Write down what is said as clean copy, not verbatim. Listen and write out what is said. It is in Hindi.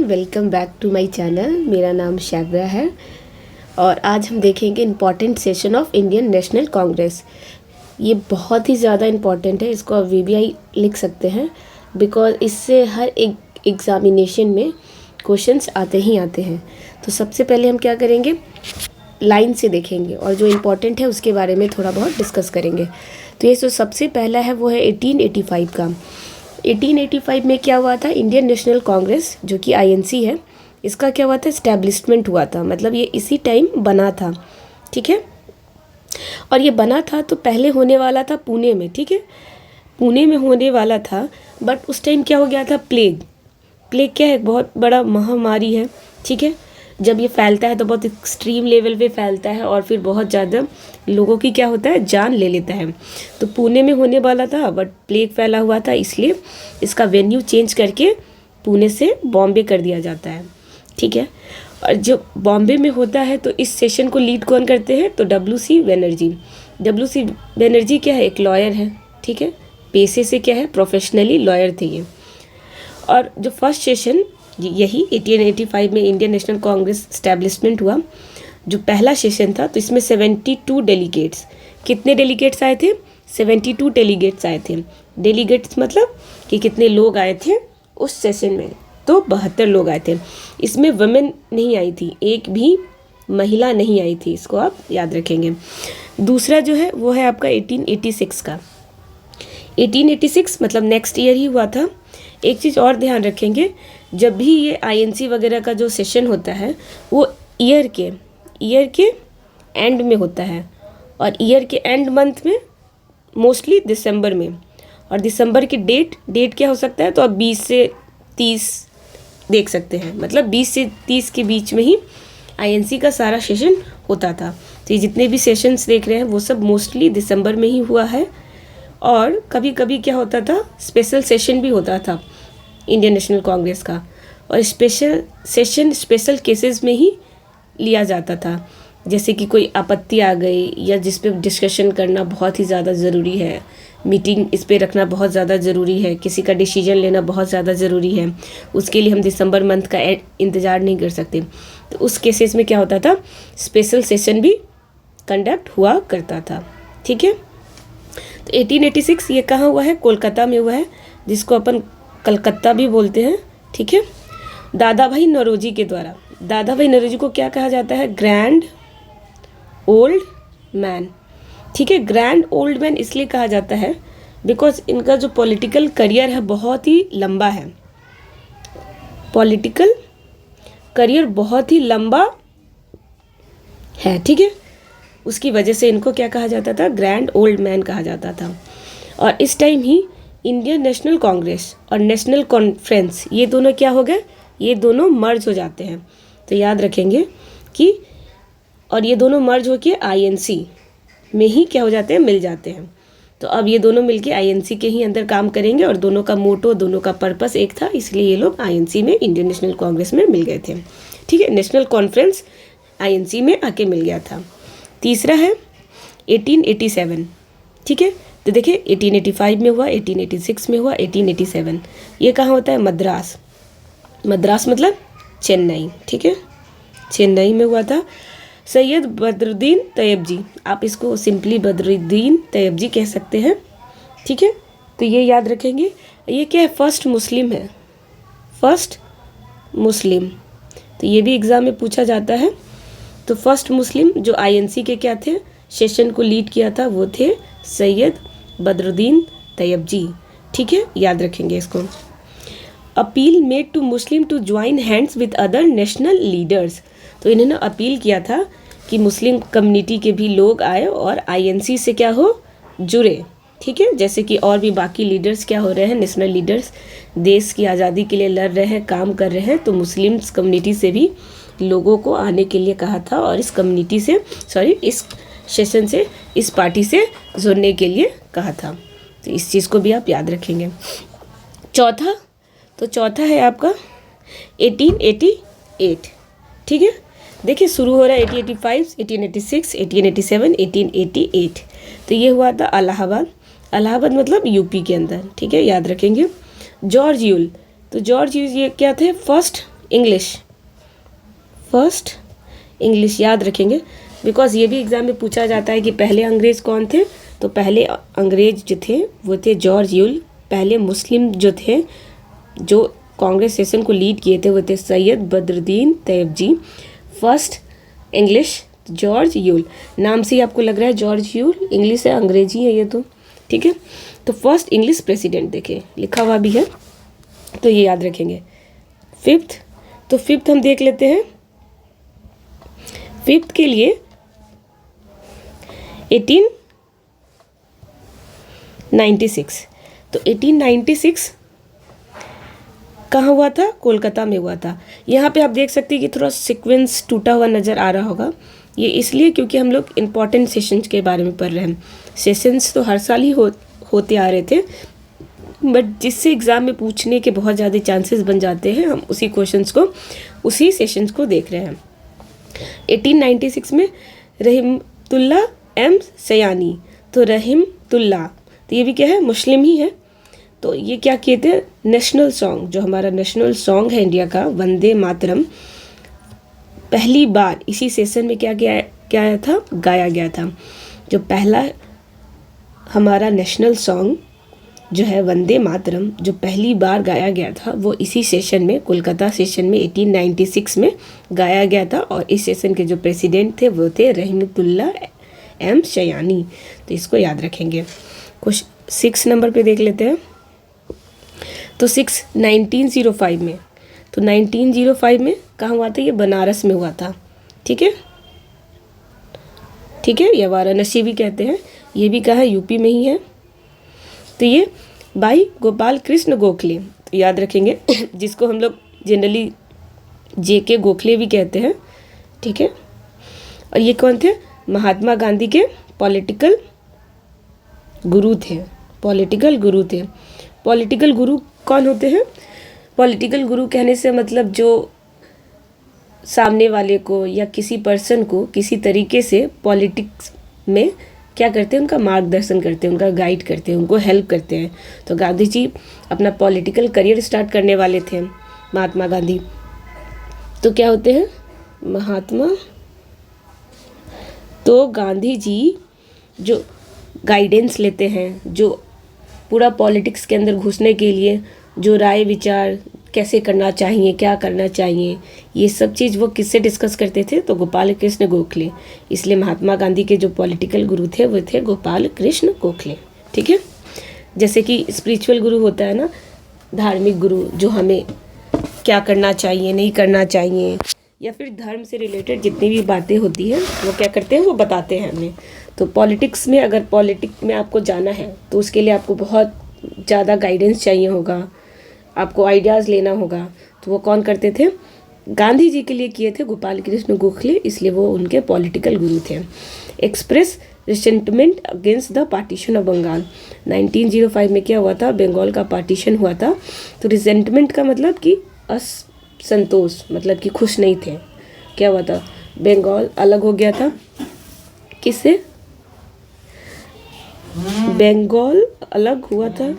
Welcome back to my channel. मेरा नाम शाव्या है और आज हम देखेंगे important session of Indian National Congress. ये बहुत ही ज़्यादा इम्पॉर्टेंट है, इसको आप VBI लिख सकते हैं बिकॉज इससे हर एक एग्ज़ामिनेशन में क्वेश्चंस आते ही आते हैं। तो सबसे पहले हम क्या करेंगे, लाइन से देखेंगे और जो इम्पोर्टेंट है उसके बारे में थोड़ा बहुत डिस्कस करेंगे। तो ये जो सबसे पहला है वो है 1885 का। 1885 में क्या हुआ था, इंडियन नेशनल कांग्रेस जो कि INC है, इसका क्या हुआ था, इस्टेब्लिशमेंट हुआ था। मतलब ये इसी टाइम बना था, ठीक है। और ये बना था तो पहले होने वाला था पुणे में, ठीक है, पुणे में होने वाला था। बट उस टाइम क्या हो गया था, प्लेग क्या है, बहुत बड़ा महामारी है, ठीक है। जब ये फैलता है तो बहुत एक्सट्रीम लेवल पे फैलता है और फिर बहुत ज़्यादा लोगों की क्या होता है, जान ले लेता है। तो पुणे में होने वाला था बट प्लेग फैला हुआ था, इसलिए इसका वेन्यू चेंज करके पुणे से बॉम्बे कर दिया जाता है, ठीक है। और जब बॉम्बे में होता है तो इस सेशन को लीड कौन करते हैं, तो WC बनर्जी। WC बनर्जी क्या है, एक लॉयर है, ठीक है, पेशे से क्या है, प्रोफेशनली लॉयर थे ये। और जो फर्स्ट सेशन यही 1885 में इंडियन नेशनल कांग्रेस स्टैब्लिशमेंट हुआ, जो पहला सेशन था, तो इसमें 72 डेलीगेट्स, कितने डेलीगेट्स आए थे, 72 डेलीगेट्स आए थे। डेलीगेट्स मतलब कि कितने लोग आए थे उस सेशन में, तो 72 लोग आए थे। इसमें वुमेन नहीं आई थी, एक भी महिला नहीं आई थी, इसको आप याद रखेंगे। दूसरा जो है वो है आपका 1886 का। 1886 मतलब नेक्स्ट ईयर ही हुआ था। एक चीज़ और ध्यान रखेंगे, जब भी ये INC वगैरह का जो सेशन होता है वो ईयर के एंड में होता है, और ईयर के एंड मंथ में मोस्टली दिसंबर में। और दिसंबर की डेट क्या हो सकता है, तो आप 20 से 30 देख सकते हैं, मतलब 20 से 30 के बीच में ही INC का सारा सेशन होता था। तो ये जितने भी सेशंस देख रहे हैं वो सब मोस्टली दिसंबर में ही हुआ है। और कभी कभी क्या होता था, स्पेशल सेशन भी होता था इंडियन नेशनल कांग्रेस का, और स्पेशल सेशन स्पेशल केसेस में ही लिया जाता था। जैसे कि कोई आपत्ति आ गई या जिस पे डिस्कशन करना बहुत ही ज़्यादा ज़रूरी है, मीटिंग इस पे रखना बहुत ज़्यादा ज़रूरी है, किसी का डिसीजन लेना बहुत ज़्यादा ज़रूरी है, उसके लिए हम दिसंबर मंथ का इंतज़ार नहीं कर सकते। तो उस केसेस में क्या होता था, स्पेशल सेशन भी कंडक्ट हुआ करता था, ठीक है। तो 1886 ये कहाँ हुआ है, कोलकाता में हुआ है, जिसको अपन कलकत्ता भी बोलते हैं, ठीक है। दादा भाई नौरोजी के द्वारा। दादा भाई नौरोजी को क्या कहा जाता है, ग्रैंड ओल्ड मैन, ठीक है। ग्रैंड ओल्ड मैन इसलिए कहा जाता है बिकॉज इनका जो पॉलिटिकल करियर है बहुत ही लंबा है, पॉलिटिकल करियर बहुत ही लंबा है, ठीक है। उसकी वजह से इनको क्या कहा जाता था, ग्रैंड ओल्ड मैन कहा जाता था। और इस टाइम ही इंडियन नेशनल कांग्रेस और नेशनल कॉन्फ्रेंस ये दोनों क्या हो गए, ये दोनों मर्ज हो जाते हैं। तो याद रखेंगे कि और ये दोनों मर्ज होके INC में ही क्या हो जाते हैं, मिल जाते हैं। तो अब ये दोनों मिलके INC के ही अंदर काम करेंगे और दोनों का मोटो, दोनों का पर्पस एक था, इसलिए ये लोग INC में, इंडियन नेशनल कांग्रेस में मिल गए थे, ठीक है। नेशनल कॉन्फ्रेंस INC में आके मिल गया था। तीसरा है 1887, ठीक है। तो देखिए 1885 में हुआ, 1886 में हुआ, 1887 ये कहाँ होता है, मद्रास। मद्रास मतलब चेन्नई, ठीक है, चेन्नई में हुआ था। सैयद बदरुद्दीन तैयब जी, आप इसको सिंपली बदरुद्दीन तैयब जी कह सकते हैं, ठीक है। तो ये याद रखेंगे। ये क्या है, फर्स्ट मुस्लिम है, फर्स्ट मुस्लिम, तो ये भी एग्ज़ाम में पूछा जाता है। तो फर्स्ट मुस्लिम जो INC के क्या थे, सेशन को लीड किया था, वो थे सैयद बदरुद्दीन तैयब जी, ठीक है, याद रखेंगे इसको। Appeal made to Muslim to join hands with other national leaders, तो इन्होंने अपील किया था कि मुस्लिम कम्युनिटी के भी लोग आए और INC से क्या हो, जुड़े, ठीक है। जैसे कि और भी बाकी लीडर्स क्या हो रहे हैं, नेशनल लीडर्स देश की आज़ादी के लिए लड़ रहे हैं, काम कर रहे हैं, तो मुस्लिम कम्युनिटी से भी लोगों को आने के लिए कहा था और इस कम्युनिटी से इस सेशन से, इस पार्टी से जुड़ने के लिए कहा था। तो इस चीज़ को भी आप याद रखेंगे। चौथा है आपका 1888, ठीक है। देखिए शुरू हो रहा है 1885, 1886, 1887, 1888। तो ये हुआ था इलाहाबाद मतलब यूपी के अंदर, ठीक है, याद रखेंगे। जॉर्ज यूल, तो जॉर्ज यूल ये क्या थे, फर्स्ट इंग्लिश, फर्स्ट इंग्लिश याद रखेंगे, बिकॉज ये भी एग्जाम में पूछा जाता है कि पहले अंग्रेज कौन थे। तो पहले अंग्रेज जो थे वो थे जॉर्ज यूल। पहले मुस्लिम जो थे जो कांग्रेस सेशन को लीड किए थे वो थे सैयद बद्रुद्दीन तैयब जी। फर्स्ट इंग्लिश जॉर्ज यूल, नाम से ही आपको लग रहा है जॉर्ज यूल इंग्लिश है, अंग्रेजी है ये तो, ठीक है। तो फर्स्ट इंग्लिश प्रेसिडेंट देखे लिखा हुआ भी है, तो ये याद रखेंगे। फिफ्थ, तो फिफ्थ हम देख लेते हैं। फिफ्थ के लिए 1896, तो 1896 कहाँ हुआ था? कोलकाता में हुआ था। यहाँ पे आप देख सकते हैं कि थोड़ा सीक्वेंस टूटा हुआ नज़र आ रहा होगा, ये इसलिए क्योंकि हम लोग इम्पॉर्टेंट सेशंस के बारे में पढ़ रहे हैं। सेशंस तो हर साल ही होते आ रहे थे, बट जिससे एग्ज़ाम में पूछने के बहुत ज़्यादा चांसेस बन जाते हैं, हम उसी क्वेश्चंस को, उसी सेशंस को देख रहे हैं। 1896 में रहीमतुल्ला एम सयानी, तो रहीमतुल्ला तो ये भी क्या है? मुस्लिम ही है। तो ये क्या किए थे? नेशनल सॉन्ग, जो हमारा नेशनल सॉन्ग है इंडिया का, वंदे मातरम, पहली बार इसी सेशन में क्या आया था? गाया गया था। जो पहला हमारा नेशनल सॉन्ग जो है वंदे मातरम, जो पहली बार गाया गया था वो इसी सेशन में, कोलकाता सेशन में 1896 में गाया गया था। और इस सेशन के जो प्रेसिडेंट थे वो थे रहीमतुल्ला एम सयानी। तो इसको याद रखेंगे। कुछ 6 नंबर पे देख लेते हैं। तो 6 1905 में, तो 1905 में कहाँ हुआ था? ये बनारस में हुआ था, ठीक है, ठीक है, या वाराणसी भी कहते हैं, ये भी कहाँ है? यूपी में ही है। तो ये भाई गोपाल कृष्ण गोखले, तो याद रखेंगे जिसको हम लोग जनरली JK गोखले भी कहते हैं, ठीक है। और ये कौन थे? महात्मा गांधी के पॉलिटिकल गुरु थे, पॉलिटिकल गुरु थे। पॉलिटिकल गुरु कौन होते हैं? पॉलिटिकल गुरु कहने से मतलब जो सामने वाले को या किसी पर्सन को किसी तरीके से पॉलिटिक्स में क्या करते हैं? उनका मार्गदर्शन करते हैं, उनका गाइड करते हैं, उनको हेल्प करते हैं। तो गांधी जी अपना पॉलिटिकल करियर स्टार्ट करने वाले थे, महात्मा गांधी। तो क्या होते हैं? महात्मा, तो गांधी जी जो गाइडेंस लेते हैं, जो पूरा पॉलिटिक्स के अंदर घुसने के लिए जो राय विचार कैसे करना चाहिए, क्या करना चाहिए, ये सब चीज़ वो किससे डिस्कस करते थे? तो गोपाल कृष्ण गोखले। इसलिए महात्मा गांधी के जो पॉलिटिकल गुरु थे वो थे गोपाल कृष्ण गोखले, ठीक है। जैसे कि स्पिरिचुअल गुरु होता है ना, धार्मिक गुरु, जो हमें क्या करना चाहिए, नहीं करना चाहिए, या फिर धर्म से रिलेटेड जितनी भी बातें होती हैं वो क्या करते हैं? वो बताते हैं हमें। तो पॉलिटिक्स में, अगर पॉलिटिक्स में आपको जाना है तो उसके लिए आपको बहुत ज़्यादा गाइडेंस चाहिए होगा, आपको आइडियाज़ लेना होगा। तो वो कौन करते थे? गांधी जी के लिए किए थे गोपाल कृष्ण गोखले, इसलिए वो उनके पॉलिटिकल गुरु थे। Express resentment against the partition of Bengal, 1905 में क्या हुआ था? बंगाल का पार्टीशन हुआ था। तो रिसेंटमेंट का मतलब कि असंतोष, मतलब कि खुश नहीं थे। क्या हुआ था? बंगाल अलग हो गया था किससे? बंगाल अलग हुआ था